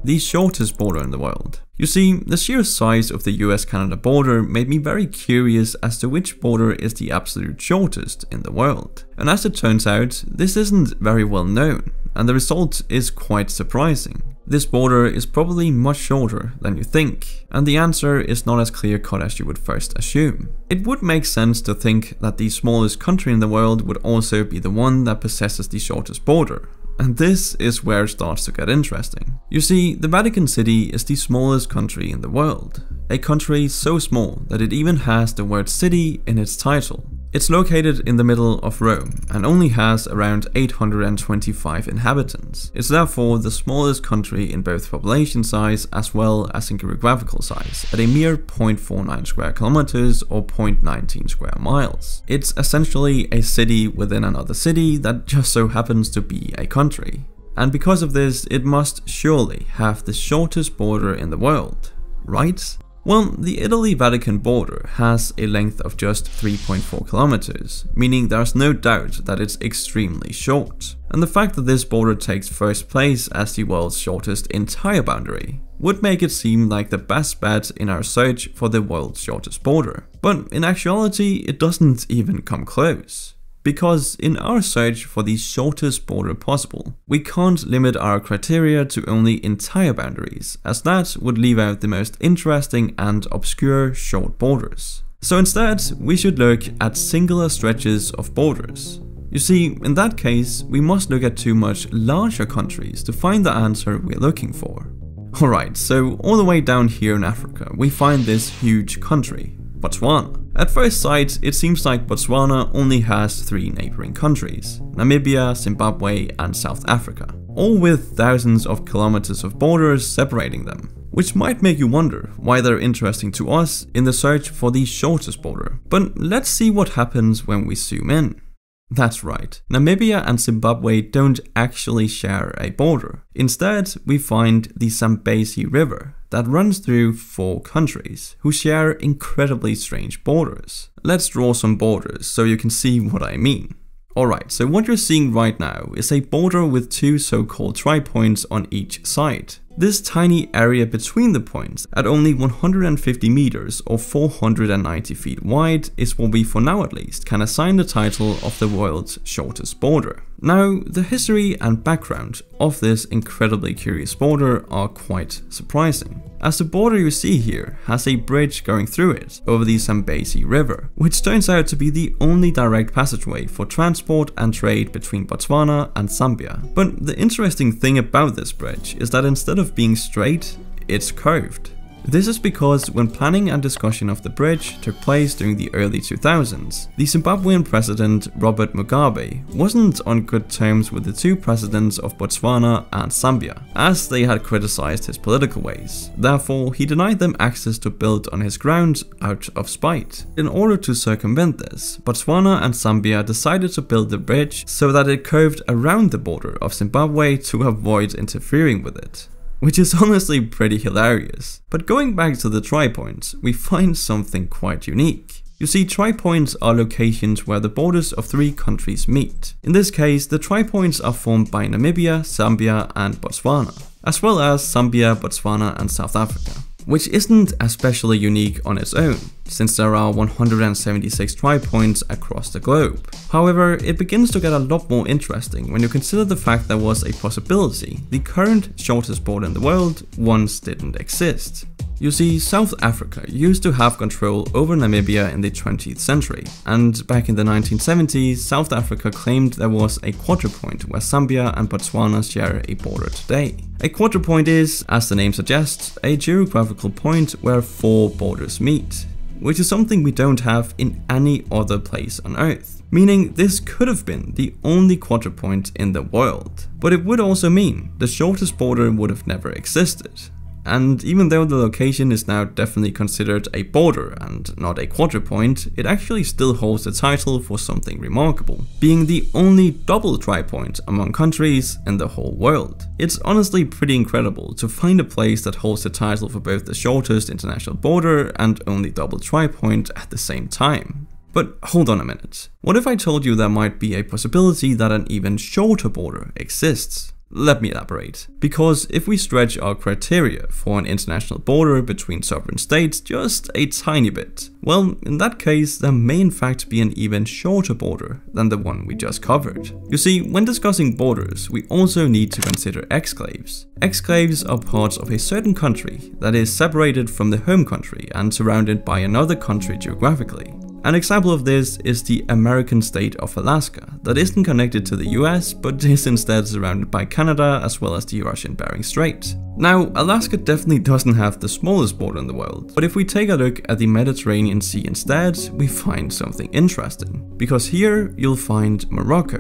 the shortest border in the world. You see, the sheer size of the US-Canada border made me very curious as to which border is the absolute shortest in the world. And as it turns out, this isn't very well known, and the result is quite surprising. This border is probably much shorter than you think, and the answer is not as clear-cut as you would first assume. It would make sense to think that the smallest country in the world would also be the one that possesses the shortest border. And this is where it starts to get interesting. You see, the Vatican City is the smallest country in the world. A country so small that it even has the word city in its title. It's located in the middle of Rome and only has around 825 inhabitants. It's therefore the smallest country in both population size as well as in geographical size, at a mere 0.49 square kilometers or 0.19 square miles. It's essentially a city within another city that just so happens to be a country. And because of this, it must surely have the shortest border in the world, right? Well, the Italy-Vatican border has a length of just 3.4 kilometers, meaning there's no doubt that it's extremely short. And the fact that this border takes first place as the world's shortest entire boundary would make it seem like the best bet in our search for the world's shortest border. But in actuality, it doesn't even come close. Because in our search for the shortest border possible, we can't limit our criteria to only entire boundaries, as that would leave out the most interesting and obscure short borders. So instead, we should look at singular stretches of borders. You see, in that case, we must look at two much larger countries to find the answer we're looking for. Alright, so all the way down here in Africa, we find this huge country, Botswana. At first sight, it seems like Botswana only has 3 neighboring countries, Namibia, Zimbabwe and South Africa, all with thousands of kilometers of borders separating them, which might make you wonder why they're interesting to us in the search for the shortest border. But let's see what happens when we zoom in. That's right, Namibia and Zimbabwe don't actually share a border. Instead, we find the Zambezi River that runs through 4 countries who share incredibly strange borders. Let's draw some borders so you can see what I mean. Alright, so what you're seeing right now is a border with 2 so-called tri-points on each side. This tiny area between the points, at only 150 meters or 490 feet wide, is what we, for now at least, can assign the title of the world's shortest border. Now, the history and background of this incredibly curious border are quite surprising, as the border you see here has a bridge going through it over the Zambezi River, which turns out to be the only direct passageway for transport and trade between Botswana and Zambia. But the interesting thing about this bridge is that instead of being straight, it's curved. This is because when planning and discussion of the bridge took place during the early 2000s, the Zimbabwean president Robert Mugabe wasn't on good terms with the 2 presidents of Botswana and Zambia, as they had criticized his political ways. Therefore, he denied them access to build on his grounds out of spite. In order to circumvent this, Botswana and Zambia decided to build the bridge so that it curved around the border of Zimbabwe to avoid interfering with it. Which is honestly pretty hilarious. But going back to the tri-points, we find something quite unique. You see, tri-points are locations where the borders of 3 countries meet. In this case, the tri-points are formed by Namibia, Zambia and Botswana, as well as Zambia, Botswana and South Africa. Which isn't especially unique on its own, since there are 176 tri-points across the globe. However, it begins to get a lot more interesting when you consider the fact there was a possibility the current shortest border in the world once didn't exist. You see, South Africa used to have control over Namibia in the 20th century, and back in the 1970s, South Africa claimed there was a quadrupoint where Zambia and Botswana share a border today. A quadrupoint is, as the name suggests, a geographical point where 4 borders meet, which is something we don't have in any other place on Earth. Meaning this could have been the only quadrupoint in the world. But it would also mean the shortest border would have never existed. And even though the location is now definitely considered a border and not a quadrupoint, it actually still holds the title for something remarkable, being the only double tri-point among countries in the whole world. It's honestly pretty incredible to find a place that holds the title for both the shortest international border and only double tri-point at the same time. But hold on a minute, what if I told you there might be a possibility that an even shorter border exists? Let me elaborate. Because if we stretch our criteria for an international border between sovereign states just a tiny bit, well, in that case, there may in fact be an even shorter border than the one we just covered. You see, when discussing borders, we also need to consider exclaves. Exclaves are parts of a certain country that is separated from the home country and surrounded by another country geographically. An example of this is the American state of Alaska, that isn't connected to the US, but is instead surrounded by Canada as well as the Russian Bering Strait. Now, Alaska definitely doesn't have the smallest border in the world, but if we take a look at the Mediterranean Sea instead, we find something interesting. Because here, you'll find Morocco.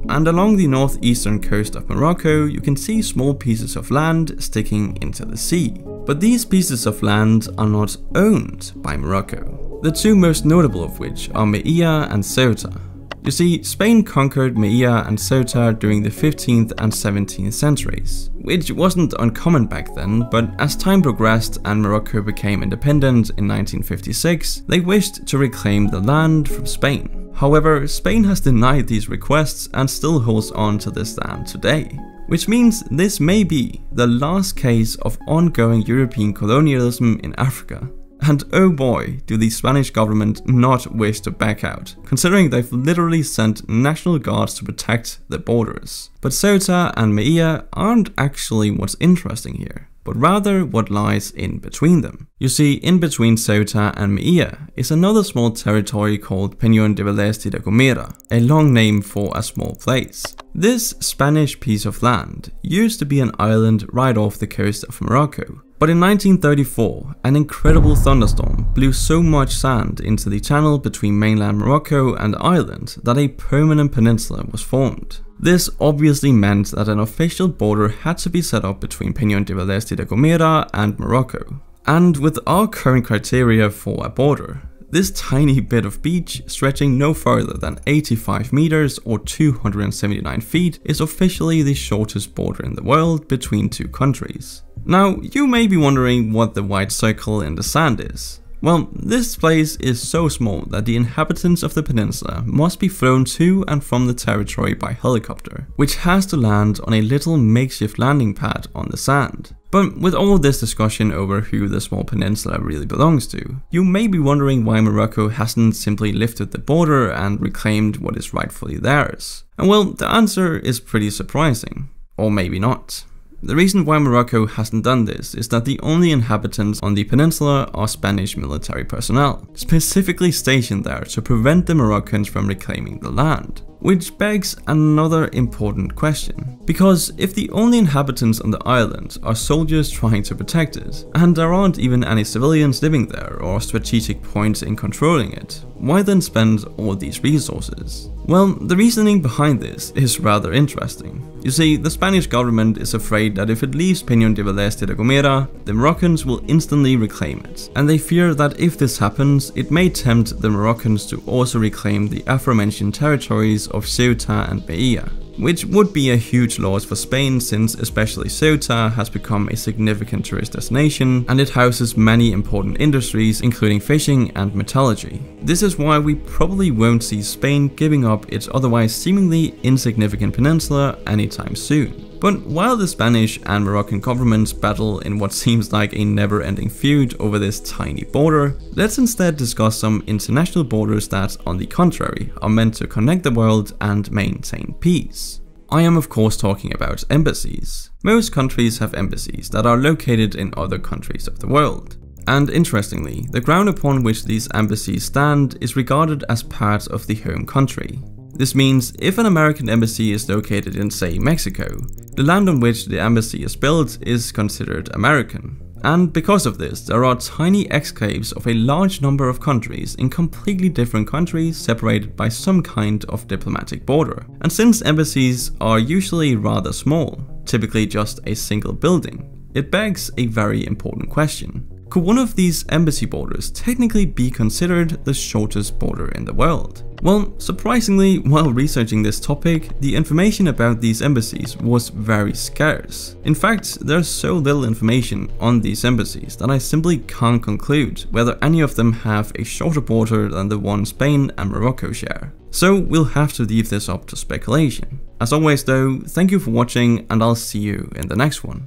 And along the northeastern coast of Morocco, you can see small pieces of land sticking into the sea. But these pieces of land are not owned by Morocco. The two most notable of which are Melilla and Ceuta. You see, Spain conquered Melilla and Ceuta during the 15th and 17th centuries, which wasn't uncommon back then, but as time progressed and Morocco became independent in 1956, they wished to reclaim the land from Spain. However, Spain has denied these requests and still holds on to this land today. Which means this may be the last case of ongoing European colonialism in Africa. And oh boy, do the Spanish government not wish to back out, considering they've literally sent national guards to protect the borders. But Ceuta and Melilla aren't actually what's interesting here, but rather what lies in between them. You see, in between Ceuta and Melilla is another small territory called Peñón de Vélez de Gomera, a long name for a small place. This Spanish piece of land used to be an island right off the coast of Morocco. But in 1934, an incredible thunderstorm blew so much sand into the channel between mainland Morocco and the island that a permanent peninsula was formed. This obviously meant that an official border had to be set up between Peñón de Vélez de Gomera and Morocco. And with our current criteria for a border, this tiny bit of beach, stretching no further than 85 meters or 279 feet, is officially the shortest border in the world between two countries. Now, you may be wondering what the white circle in the sand is. Well, this place is so small that the inhabitants of the peninsula must be flown to and from the territory by helicopter, which has to land on a little makeshift landing pad on the sand. But with all this discussion over who the small peninsula really belongs to, you may be wondering why Morocco hasn't simply lifted the border and reclaimed what is rightfully theirs. And well, the answer is pretty surprising. Or maybe not. The reason why Morocco hasn't done this is that the only inhabitants on the peninsula are Spanish military personnel, specifically stationed there to prevent the Moroccans from reclaiming the land. Which begs another important question. Because if the only inhabitants on the island are soldiers trying to protect it, and there aren't even any civilians living there or strategic points in controlling it, why then spend all these resources? Well, the reasoning behind this is rather interesting. You see, the Spanish government is afraid that if it leaves Peñón de Vélez de Gomera, the Moroccans will instantly reclaim it, and they fear that if this happens, it may tempt the Moroccans to also reclaim the aforementioned territories of Ceuta and Melilla, which would be a huge loss for Spain since especially Ceuta has become a significant tourist destination and it houses many important industries including fishing and metallurgy. This is why we probably won't see Spain giving up its otherwise seemingly insignificant peninsula anytime soon. But while the Spanish and Moroccan governments battle in what seems like a never-ending feud over this tiny border, let's instead discuss some international borders that, on the contrary, are meant to connect the world and maintain peace. I am of course talking about embassies. Most countries have embassies that are located in other countries of the world. And interestingly, the ground upon which these embassies stand is regarded as part of the home country. This means if an American embassy is located in, say, Mexico, the land on which the embassy is built is considered American. And because of this, there are tiny exclaves of a large number of countries in completely different countries separated by some kind of diplomatic border. And since embassies are usually rather small, typically just a single building, it begs a very important question. Could one of these embassy borders technically be considered the shortest border in the world? Well, surprisingly, while researching this topic, the information about these embassies was very scarce. In fact, there's so little information on these embassies that I simply can't conclude whether any of them have a shorter border than the one Spain and Morocco share. So we'll have to leave this up to speculation. As always though, thank you for watching and I'll see you in the next one.